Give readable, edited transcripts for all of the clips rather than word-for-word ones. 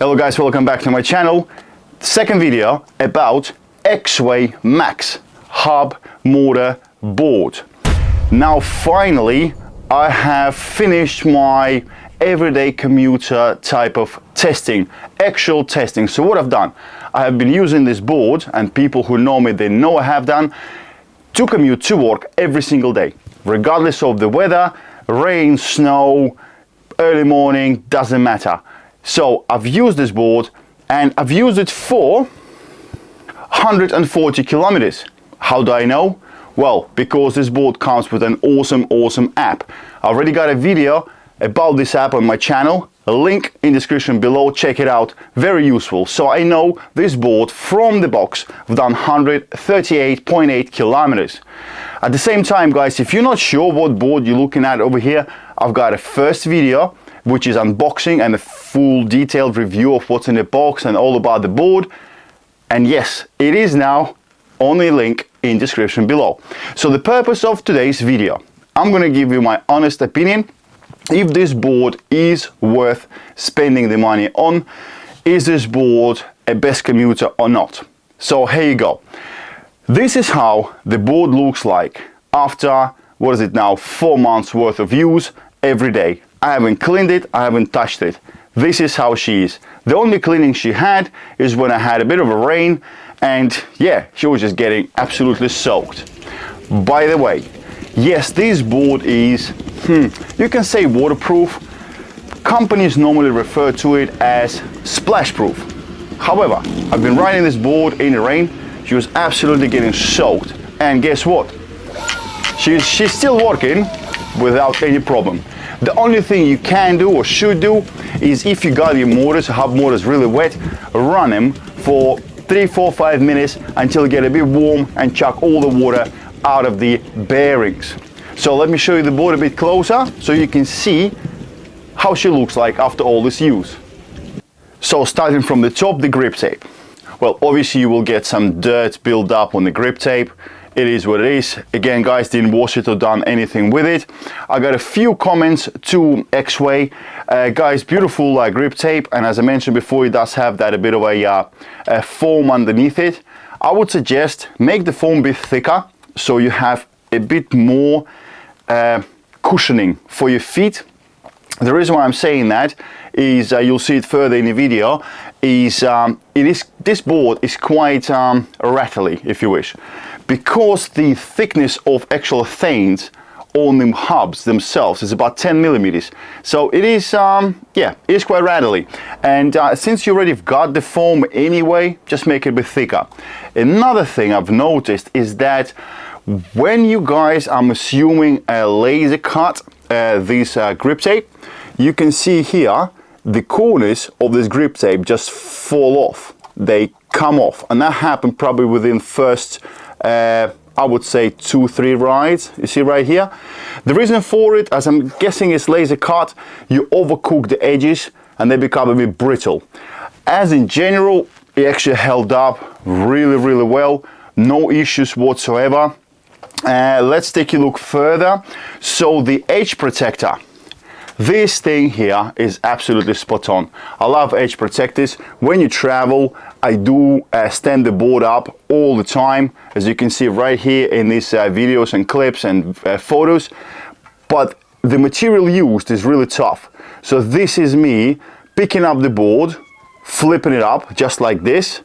Hello guys, welcome back to my channel. Second video about Exway-x1-max hub motor board. Now finally I have finished my everyday commuter type of testing, actual testing. So what I've done, I have been using this board, and people who know me, they know I have done, to commute to work every single day, regardless of the weather, rain, snow, early morning, doesn't matter. So I've used this board and I've used it for 140 kilometers. How do I know? Well, because this board comes with an awesome app. I already got a video about this app on my channel, a link in the description below, check it out, very useful. So I know this board from the box, I've done 138.8 kilometers. At the same time guys, if you're not sure what board you're looking at over here, I've got a first video which is unboxing and a full detailed review of what's in the box and all about the board. And yes, it is now on the link in description below. So the purpose of today's video, I'm going to give you my honest opinion if this board is worth spending the money on. Is this board a best commuter or not? So here you go. This is how the board looks like after, what is it now, 4 months worth of use every day. I haven't cleaned it, I haven't touched it. This is how she is. The only cleaning she had is when I had a bit of a rain, and yeah, she was just getting absolutely soaked. By the way, yes, this board is, you can say waterproof. Companies normally refer to it as splash proof. However, I've been riding this board in the rain. She was absolutely getting soaked. And guess what? She's still working without any problem. The only thing you can do or should do is, if you got your motors, hub motors really wet, run them for 3, 4, 5 minutes until you get a bit warm and chuck all the water out of the bearings. So let me show you the board a bit closer so you can see how she looks like after all this use. So starting from the top, the grip tape. Well, obviously you will get some dirt built up on the grip tape. It is what it is. Again guys, didn't wash it or done anything with it. I got a few comments to Exway. Guys, beautiful grip tape, and as I mentioned before, it does have that a bit of a foam underneath it. I would suggest make the foam a bit thicker so you have a bit more cushioning for your feet. The reason why I'm saying that is, you'll see it further in the video, is this board is quite rattly, if you wish, because the thickness of actual vanes on the hubs themselves is about 10 millimeters. So it is, yeah, it is quite rattly. And since you already got the foam anyway, just make it a bit thicker. Another thing I've noticed is that when you guys, I'm assuming, laser cut this grip tape, you can see here the corners of this grip tape just fall off. They come off, and that happened probably within first I would say 2-3 rides. You see right here, the reason for it, as I'm guessing, is laser cut. You overcook the edges and they become a bit brittle. As in general, it actually held up really well, no issues whatsoever. Let's take a look further. So the edge protector, this thing here is absolutely spot on. I love edge protectors. When you travel, I do stand the board up all the time, as you can see right here in these videos and clips and photos. But the material used is really tough. So this is me picking up the board, flipping it up just like this,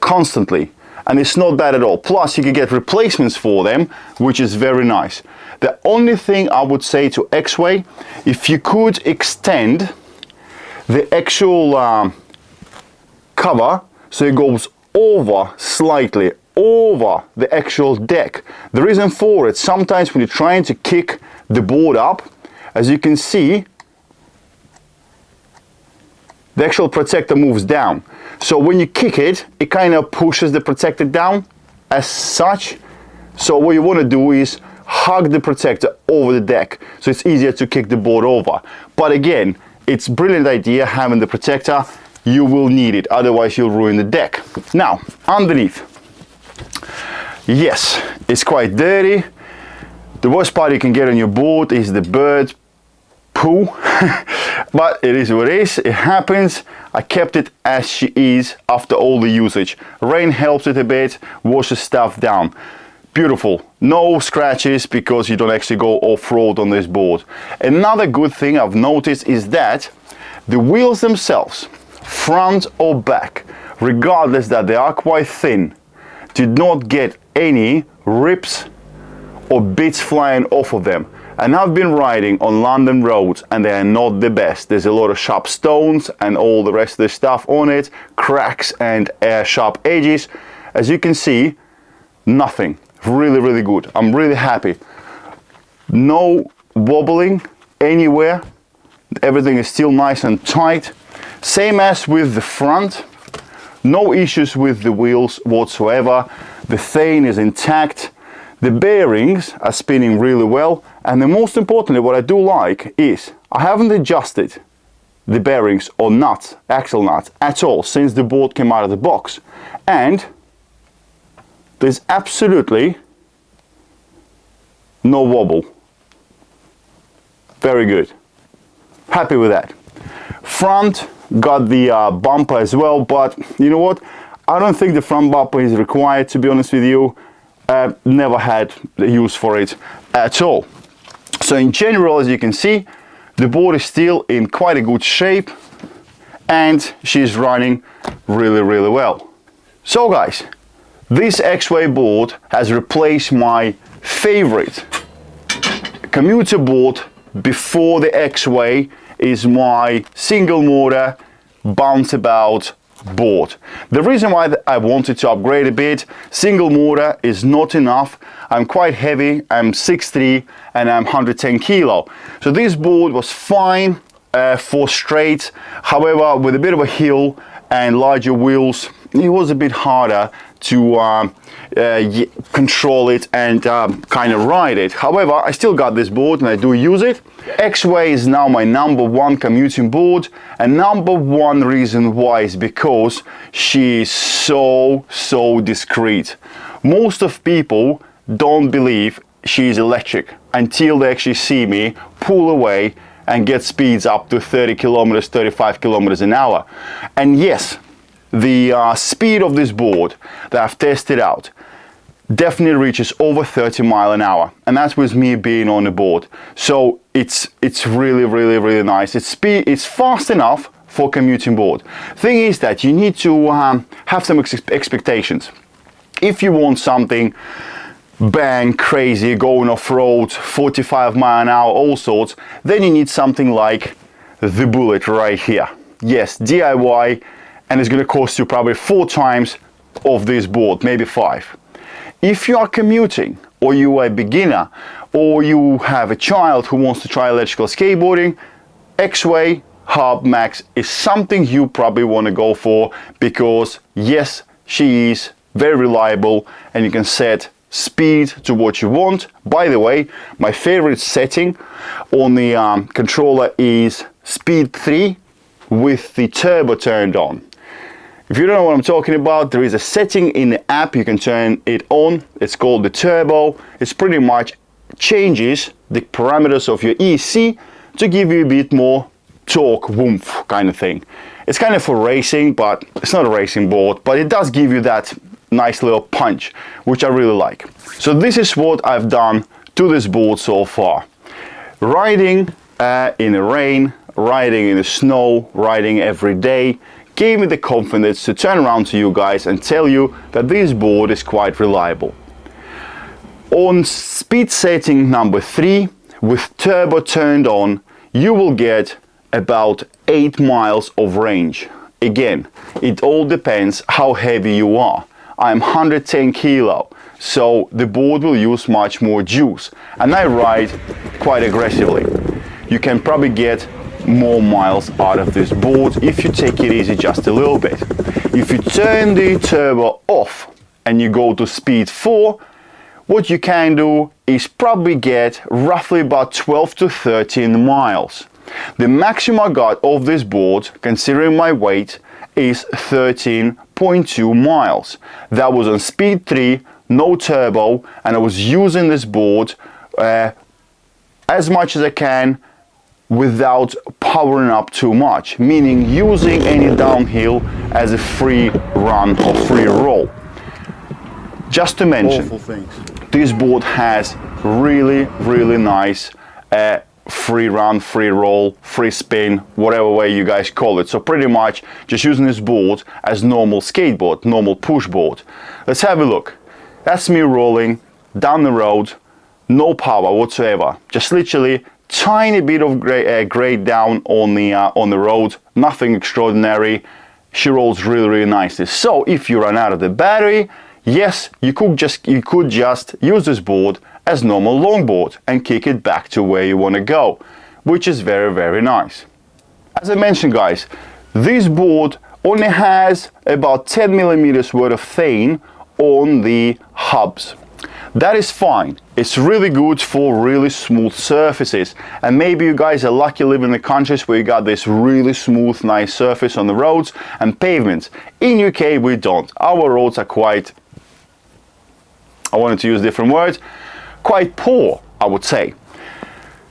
constantly. And it's not bad at all. Plus you can get replacements for them, which is very nice. The only thing I would say to Exway, if you could extend the actual cover so it goes over, slightly over the actual deck. The reason for it, sometimes when you're trying to kick the board up, as you can see, the actual protector moves down. So when you kick it, it kind of pushes the protector down as such. So what you want to do is hug the protector over the deck, so it's easier to kick the board over. But again, it's a brilliant idea having the protector. You will need it, otherwise you'll ruin the deck. Now, underneath, yes, it's quite dirty. The worst part you can get on your board is the bird poo. But it is what it is, it happens. I kept it as she is after all the usage. Rain helps it a bit, washes stuff down. Beautiful, no scratches because you don't actually go off-road on this board. Another good thing I've noticed is that the wheels themselves, front or back, regardless that they are quite thin, did not get any rips or bits flying off of them. And I've been riding on London roads and they are not the best. There's a lot of sharp stones and all the rest of the stuff on it, cracks and sharp edges. As you can see, nothing. Really, really good. I'm really happy. No wobbling anywhere. Everything is still nice and tight. Same as with the front. No issues with the wheels whatsoever. The thing is intact. The bearings are spinning really well. And the most importantly, what I do like is I haven't adjusted the bearings or nuts, axle nuts at all since the board came out of the box. And there's absolutely no wobble. Very good. Happy with that. Front got the bumper as well, but you know what? I don't think the front bumper is required, to be honest with you. Never had the use for it at all. So in general, as you can see, the board is still in quite a good shape and she's running really, really well. So guys, this Exway board has replaced my favorite commuter board before the Exway. Is my single motor bounce about board. The reason why I wanted to upgrade a bit, single motor is not enough. I'm quite heavy, I'm 6'3" and I'm 110 kilo. So this board was fine for straight. However, with a bit of a hill and larger wheels, it was a bit harder to control it and kind of ride it. However, I still got this board and I do use it. Exway is now my #1 commuting board, and #1 reason why is because she is so discreet. Most of people don't believe she is electric until they actually see me pull away and get speeds up to 30 kilometers, 35 kilometers an hour. And yes, the speed of this board that I've tested out definitely reaches over 30 miles an hour, and that's with me being on the board. So it's really nice. It's fast enough for commuting board. Thing is that you need to have some expectations. If you want something bang crazy, going off-road, 45 miles an hour, all sorts, then you need something like the Bullet right here. Yes, DIY, and it's going to cost you probably 4 times of this board, maybe 5. If you are commuting, or you are a beginner, or you have a child who wants to try electrical skateboarding, Exway-x1-max is something you probably want to go for, because yes, she is very reliable and you can set speed to what you want. By the way, my favorite setting on the controller is speed 3 with the turbo turned on. If you don't know what I'm talking about, there is a setting in the app, you can turn it on. It's called the turbo. It's pretty much changes the parameters of your EC to give you a bit more torque, woomph kind of thing. It's kind of for racing, but it's not a racing board, but it does give you that nice little punch, which I really like. So this is what I've done to this board so far. Riding in the rain, riding in the snow, riding every day, gave me the confidence to turn around to you guys and tell you that this board is quite reliable. On speed setting number 3, with turbo turned on, you will get about 8 miles of range. Again, it all depends how heavy you are. I'm 110 kilo, so the board will use much more juice, and I ride quite aggressively. You can probably get more miles out of this board if you take it easy just a little bit. If you turn the turbo off and you go to speed 4, what you can do is probably get roughly about 12 to 13 miles. The maximum I got of this board, considering my weight, is 13.2 miles. That was on speed 3, no turbo, and I was using this board as much as I can without powering up too much, meaning using any downhill as a free run or free roll. Just to mention, this board has really nice free run, free roll, free spin, whatever way you guys call it. So pretty much just using this board as normal skateboard, normal push board. Let's have a look. That's me rolling down the road, no power whatsoever, just literally tiny bit of grade down on the road, nothing extraordinary. She rolls really nicely. So if you run out of the battery, yes, you could just use this board as normal longboard and kick it back to where you want to go, which is very nice. As I mentioned, guys, this board only has about 10 millimeters worth of thane on the hubs. That is fine. It's really good for really smooth surfaces, and maybe you guys are lucky living in countries where you got this really smooth nice surface on the roads and pavements. In UK we don't. Our roads are quite, I wanted to use different words, quite poor, I would say.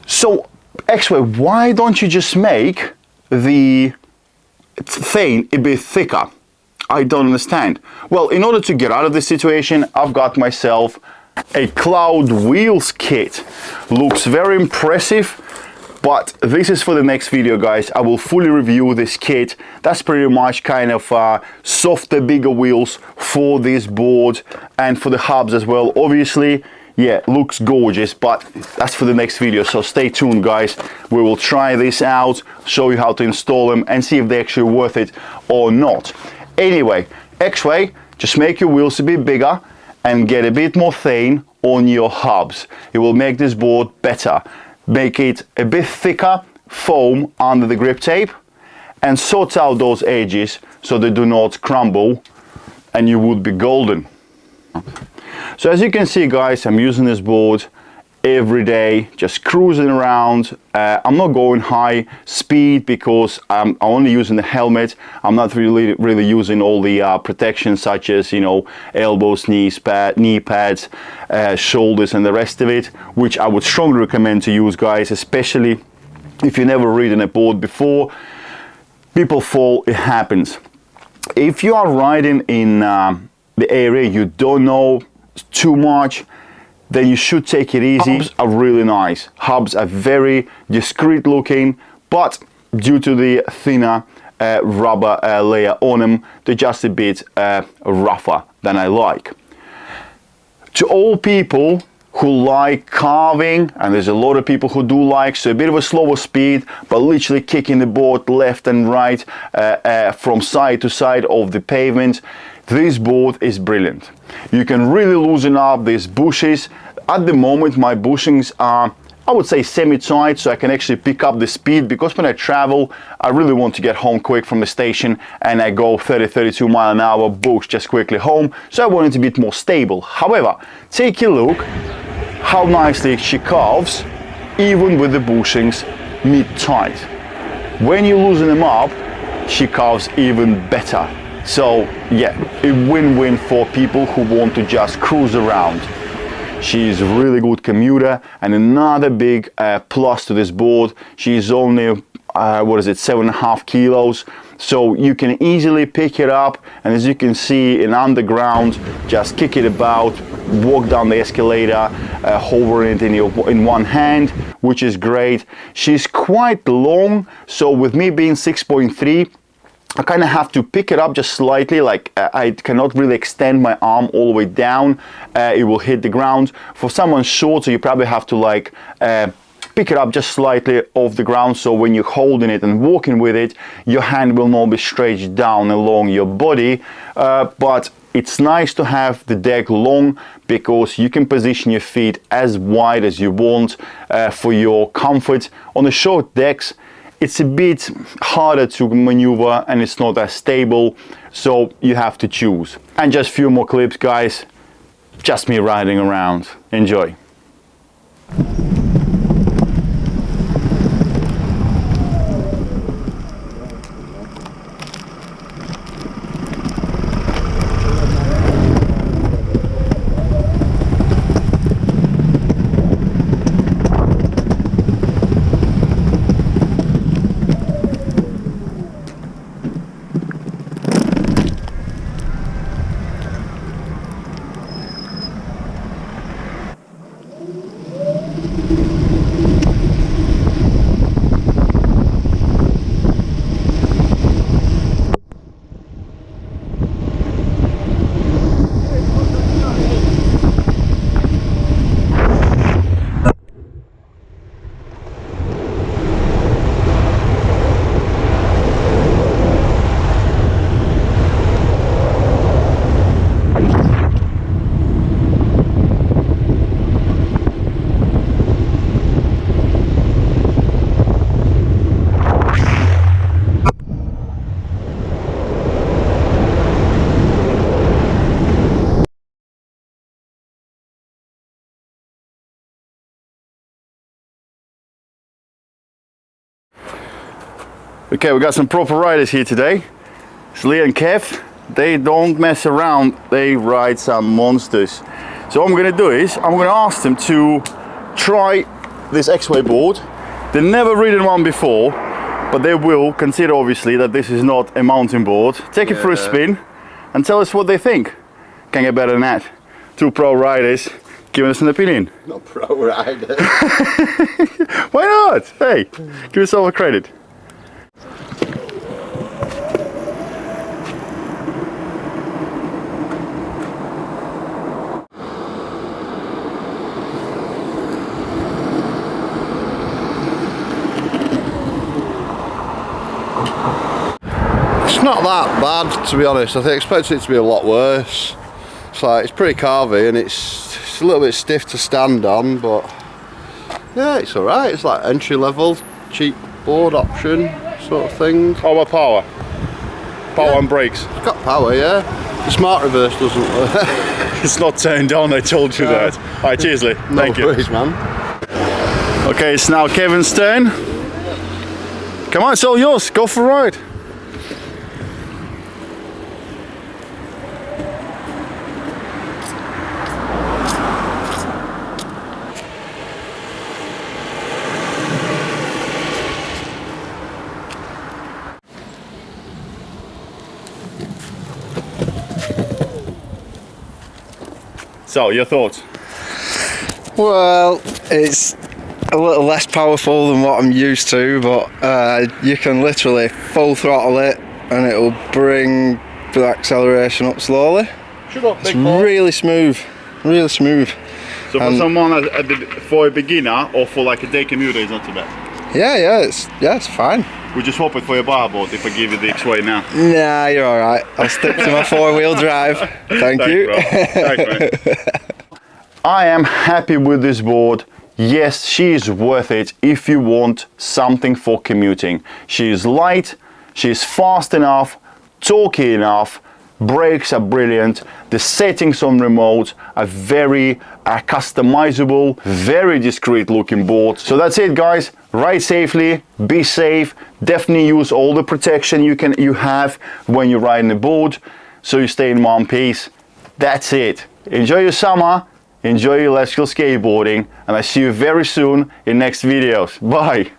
So Exway, why don't you just make the thane a bit thicker? I don't understand. Well, in order to get out of this situation, I've got myself a cloud wheels kit. Looks very impressive, but this is for the next video, guys. I will fully review this kit. That's pretty much kind of softer, bigger wheels for this board and for the hubs as well. Obviously, yeah, looks gorgeous, but that's for the next video, so stay tuned, guys. We will try this out, show you how to install them and see if they're actually worth it or not. Anyway, Exway, just make your wheels a bit bigger and get a bit more thane on your hubs. It will make this board better. Make it a bit thicker foam under the grip tape and sort out those edges so they do not crumble, and you would be golden. So as you can see, guys, I'm using this board every day, just cruising around. I'm not going high speed because I'm only using the helmet. I'm not really using all the protection, such as, you know, elbows, knees, knee pads, shoulders and the rest of it, which I would strongly recommend to use, guys, especially if you've never ridden a board before. People fall, it happens. If you are riding in the area you don't know too much, then you should take it easy. Hubs are really nice. Hubs are very discreet looking, but due to the thinner rubber layer on them, they're just a bit rougher than I like. To all people who like carving, and there's a lot of people who do like, so a bit of a slower speed, but literally kicking the board left and right from side to side of the pavement, this board is brilliant. You can really loosen up these bushes. At the moment my bushings are, I would say, semi-tight, so I can actually pick up the speed, because when I travel I really want to get home quick from the station and I go 30-32 mile an hour, bush, just quickly home, so I want it a bit more stable. However, take a look how nicely she carves even with the bushings mid-tight. When you loosen them up, she carves even better. So yeah, a win-win for people who want to just cruise around. She's a really good commuter, and another big plus to this board, she's only what is it, 7.5 kilos, so you can easily pick it up, and as you can see in underground, just kick it about, walk down the escalator, hovering it in one hand, which is great. She's quite long, so with me being 6.3, I kind of have to pick it up just slightly, like I cannot really extend my arm all the way down. It will hit the ground. For someone shorter, you probably have to like pick it up just slightly off the ground, so when you're holding it and walking with it, your hand will not be stretched down along your body. But it's nice to have the deck long, because you can position your feet as wide as you want for your comfort. On the short decks, it's a bit harder to maneuver and it's not as stable, so you have to choose. And just a few more clips, guys, just me riding around. Enjoy. Okay, we got some proper riders here today. It's Lee and Kev. They don't mess around, they ride some monsters. So what I'm gonna do is, I'm gonna ask them to try this Exway board. They've never ridden one before, but they will consider obviously that this is not a mountain board. Take it for a spin and tell us what they think. Can't get better than that. Two pro riders giving us an opinion. Not pro riders. Why not? Hey, give yourself a credit. It's not that bad, to be honest. I expected it to be a lot worse. It's pretty carvy and it's a little bit stiff to stand on, but yeah, it's alright. It's like entry level, cheap board option sort of thing. How about power? Power and brakes? It's got power, yeah. The smart reverse doesn't work. It's not turned on, I told you that. Alright, cheers Lee. Thank you. Worries, man. Okay, it's now Kevin's turn. Come on, it's all yours. Go for a ride. So, your thoughts? Well, it's a little less powerful than what I'm used to, but you can literally full throttle it and it'll bring the acceleration up slowly. It's really smooth, really smooth. So for someone for a beginner or for like a day commuter, it's not too bad? Yeah, it's fine. We'll just swap it for your bar board if I give you the Exway now. Nah, you're alright. I'll stick to my 4-wheel drive. Thank you. Thanks, mate. I am happy with this board. Yes, she is worth it if you want something for commuting. She is light, she is fast enough, torquey enough, brakes are brilliant, the settings on remote are very customizable, very discreet looking board. So that's it guys, ride safely, be safe, definitely use all the protection you have when you're riding the board so you stay in one piece. That's it. Enjoy your summer, enjoy your electrical skateboarding, and I see you very soon in next videos. Bye!